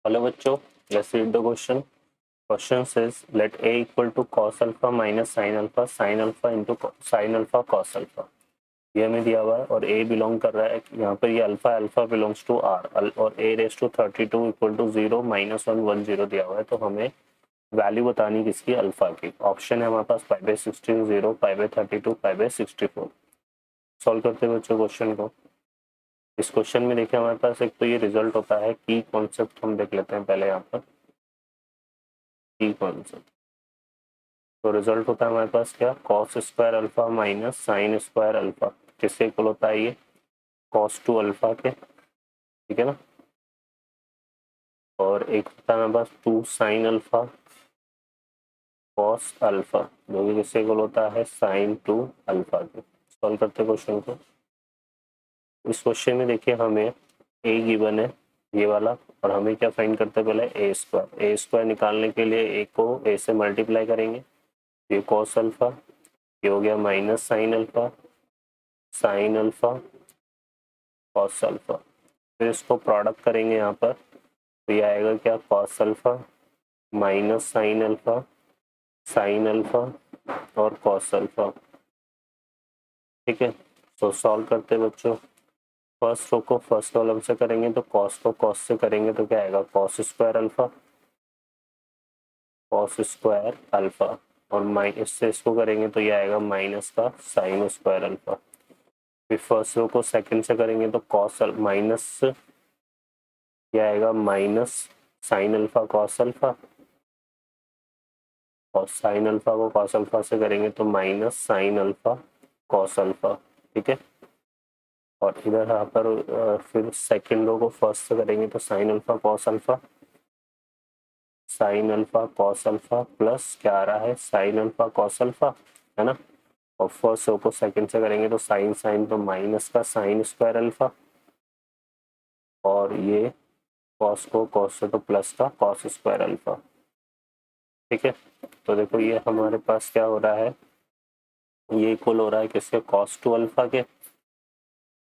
Hello बच्चों, let's read the question. Question says let a equal to cos alpha minus sin alpha into sin alpha cos alpha. ये हमें दिया हुआ है और a बिलोंग कर रहा है, यहाँ पर ये alpha alpha belongs to r और a raise to 32 equal to 0 -1 10 दिया हुआ है। तो हमें वैल्यू बतानी किसकी, अल्फा की। ऑप्शन है हमारे पास 5/16 0, 5/32, 5/64। सॉल्व करते हैं बच्चों क्वेश्चन को। इस क्वेश्चन में देखिए हमारे पास एक तो ये रिजल्ट होता है, की कॉन्सेप्ट हम देख लेते हैं पहले यहाँ पर। की कॉन्सेप्ट तो रिजल्ट होता है हमारे पास क्या, cos square alpha minus sine square alpha. किसके इक्वल होता है ये, कॉस टू अल्फा के, ठीक है ना। और एक होता है हमारे पास 2 साइन अल्फा कॉस अल्फा, जो कि किसके इक्वल होता है, साइन टू अल्फा के। सॉल्व करते हैं क्वेश्चन को। इस क्वेश्चन में देखिए हमें ए गिवन है ये वाला, और हमें क्या फाइंड करते हैं, पहले ए स्क्वायर। ए स्क्वायर निकालने के लिए ए को ए से मल्टीप्लाई करेंगे, ये कॉस अल्फा, ये हो गया minus sine alpha, sine alpha cos alpha. फिर इसको प्रोडक्ट करेंगे यहाँ पर, तो ये आएगा क्या, cos alpha minus sine alpha, sine alpha और कॉस अल्फा, ठीक है। तो सॉल्व करते हैं बच्चों। फर्स्ट रो को फर्स्ट कॉलम से करेंगे तो कॉस को कॉस से करेंगे तो क्या आएगा, cos square alpha, cos square alpha, और माइनस से इसको करेंगे तो ये आएगा माइनस का साइन स्क्वायर अल्फा। फिर फर्स्ट रो को सेकंड से करेंगे तो कॉस माइनस, ये आएगा minus sine alpha cos alpha, और साइन अल्फा को कॉस अल्फा से करेंगे तो minus sine alpha cos alpha, ठीक है। और इधर यहाँ पर फिर सेकंड रो को फर्स्ट से करेंगे तो sine alpha cos alpha, sine alpha cos alpha plus क्या आ रहा है, साइन अल्फा कॉस अल्फा, है ना। और फर्स्ट रो को सेकंड से करेंगे तो साइन साइन तो माइनस का साइन स्क्वायर अल्फा, और ये कॉस को कॉस से तो प्लस का कॉस स्क्वायर अल्फा, ठीक है। तो देखो ये हमारे पास क्या हो रहा है, ये इक्वल हो रहा है किसके, कॉस टू अल्फा के।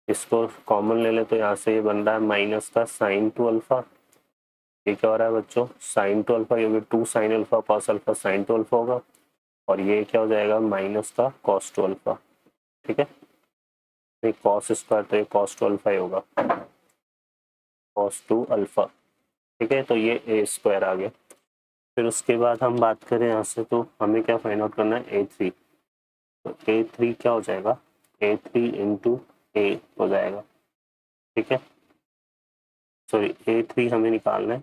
इसको कॉमन ले ले तो यहाँ से ये बन रहा है माइनस का साइन टू अल्फा। ये क्या हो रहा है बच्चों, साइन टू अल्फा, ये 2 sine alpha cos alpha sine two alpha होगा, और ये क्या हो जाएगा, माइनस का कॉस टू अल्फा, ठीक है। ये कॉस स्क्वायर तो ये कॉस टू अल्फा ही होगा, कॉस टू अल्फा, ठीक है। तो ये ए स्क्वायर आ गया। फिर उसके बाद हम बात करें यहाँ से, तो हमें क्या फाइंड आउट करना है, A3। तो A3 क्या हो जाएगा, A3 इंटू ए हो जाएगा, ठीक है। सॉरी A3 हमें निकालना है,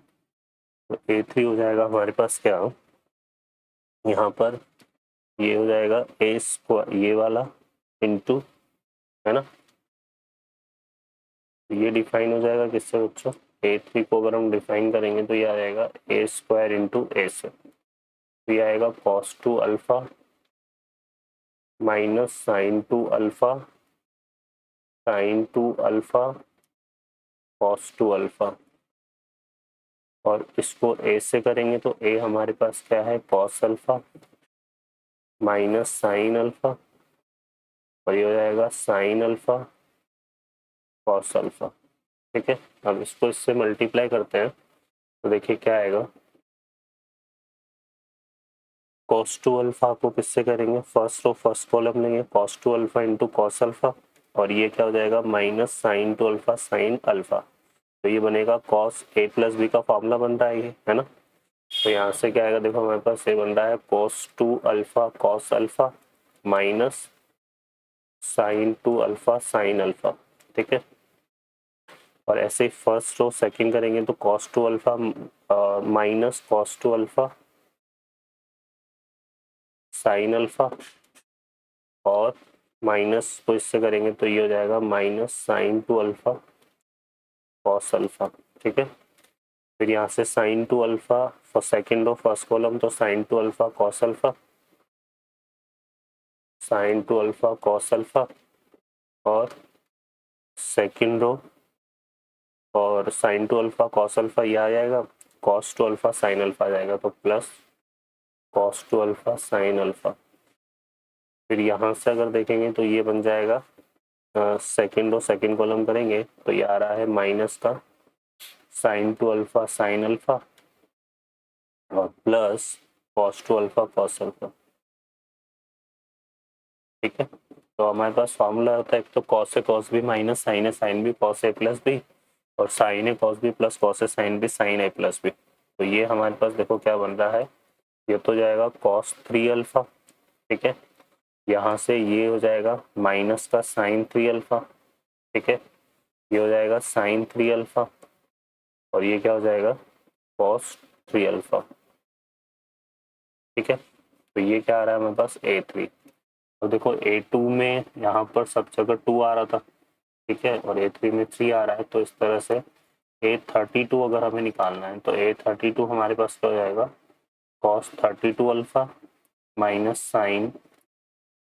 तो A3 हो जाएगा हमारे पास क्या, यहाँ पर ये हो जाएगा ए स्क्वायर ये वाला इंटू, है ना। ये डिफाइन हो जाएगा किससे बच्चों, A3 को अगर हम डिफाइन करेंगे तो ये आ जाएगा ए स्क्वायर इंटू ए से, तो ये आएगा cos two alpha minus sine two alpha, sine two alpha cos two alpha, और इसको ए से करेंगे तो ए हमारे पास क्या है, cos alpha minus sign alpha, और ये हो जाएगा साइन अल्फा कॉस अल्फा, ठीक है। अब इसको इससे मल्टीप्लाई करते हैं तो देखिए क्या आएगा, कॉस टू अल्फा को किससे करेंगे, फर्स्ट रो फर्स्ट कॉलम लेंगे, cos two alpha into cos alpha, और ये क्या हो जाएगा, minus sine two alpha sine alpha. तो ये बनेगा कॉस ए प्लस बी का फॉर्मूला बन रहा है ये, है ना। तो यहाँ से क्या आएगा, देखो हमारे पास ये बन रहा है cos two alpha cos alpha minus sine two alpha sine alpha, ठीक है। और ऐसे ही फर्स्ट रो सेकंड करेंगे तो cos two alpha minus cos two alpha sine alpha, और माइनस को इससे करेंगे तो ये हो जाएगा minus sine two alpha cos alpha, ठीक है। फिर यहाँ से sine two alpha for second row first column, तो sine two alpha cos alpha, sine two alpha cos alpha, और सेकेंड रो और sine two alpha cos alpha ये आ जाएगा, cos two alpha sine alpha आ जाएगा, तो plus cos two alpha sine alpha. फिर यहाँ से अगर देखेंगे तो ये बन जाएगा सेकेंड रो सेकेंड कॉलम करेंगे तो ये आ रहा है माइनस का sine two alpha sine alpha और plus cos two alpha cos alpha. ठीक है, तो हमारे पास फॉर्मूला होता है एक तो cos A cos B minus sign A sine B cos A plus B, और sign A cos B plus cos A sine B sign A plus B. तो ये हमारे पास देखो क्या बन रहा है, ये तो जाएगा कॉस 3 अल्फा। ठीक है, यहाँ से ये हो जाएगा माइनस का साइन 3 अल्फा। ठीक है, ये हो जाएगा साइन 3 अल्फा और ये क्या हो जाएगा कॉस 3 अल्फा। ठीक है, तो ये क्या आ रहा है हमारे पास A3। तो देखो A2 में यहाँ पर सब जगह 2 आ रहा था। ठीक है, और A3 में 3 आ रहा है, तो इस तरह से A32 अगर हमें निकालना है तो A32 हमारे पास क्या हो जाएगा cos 32 alpha minus sine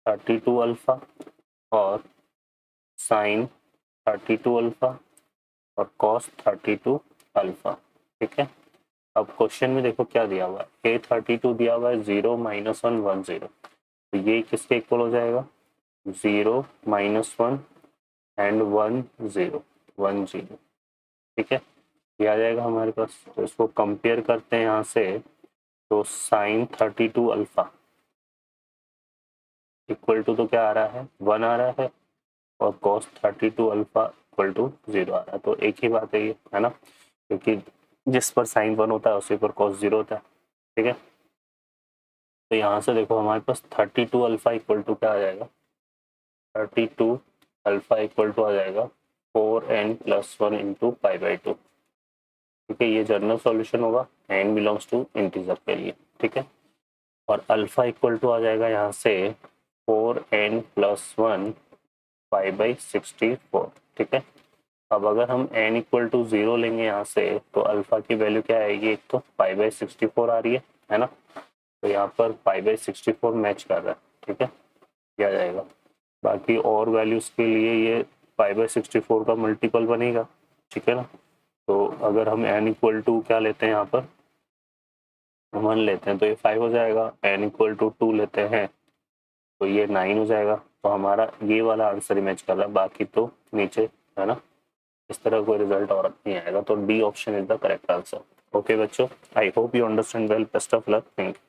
32 alpha और साइन 32 अल्फा और कॉस 32 अल्फा। ठीक है, अब क्वेश्चन में देखो क्या दिया हुआ है, A32 दिया हुआ है 0 -1 1 0, तो ये किसके इक्वल हो जाएगा 0 -1 एंड 1 0 1 0। ठीक है, ये आ जाएगा हमारे पास, तो इसको कंपेयर करते हैं यहाँ से, तो साइन 32 अल्फा इक्वल टू तो क्या आ रहा है 1 आ रहा है और कॉस 32 अल्फा इक्वल टू 0 आ रहा है, तो एक ही बात है ये, है ना, क्योंकि जिस पर साइन 1 होता है उसी पर कॉस 0 होता है। ठीक है, तो यहाँ से देखो हमारे पास 32 अल्फा इक्वल टू क्या आ जाएगा 32 अल्फा इक्वल टू आ जाएगा 4n + 1 इंटू π/2। ठीक है, ये जनरल सॉल्यूशन होगा, n बिलोंग्स टू इंटीजर के लिए। ठीक है, और अल्फा इक्वल टू आ जाएगा यहाँ से 4n + 1 π/64। ठीक है, अब अगर हम n इक्वल टू 0 लेंगे यहाँ से तो अल्फा की वैल्यू क्या आएगी, एक तो π/64 आ रही है ना, तो यहाँ पर π/64 मैच कर रहा है। ठीक है, क्या जाएगा, बाकी और वैल्यूज के लिए ये π/64 का मल्टीपल बनेगा। ठीक है ना, तो अगर हम n इक्वल टू क्या लेते हैं यहाँ पर 1 लेते हैं तो ये 5 हो जाएगा, n इक्वल टू 2 लेते हैं तो ये 9 हो जाएगा। तो हमारा ये वाला आंसर ही मैच कर रहा है, बाकी तो नीचे, है ना, इस तरह कोई रिजल्ट और नहीं आएगा। तो D option is the correct answer. Okay बच्चों, I hope you understand well, best of luck, thank you.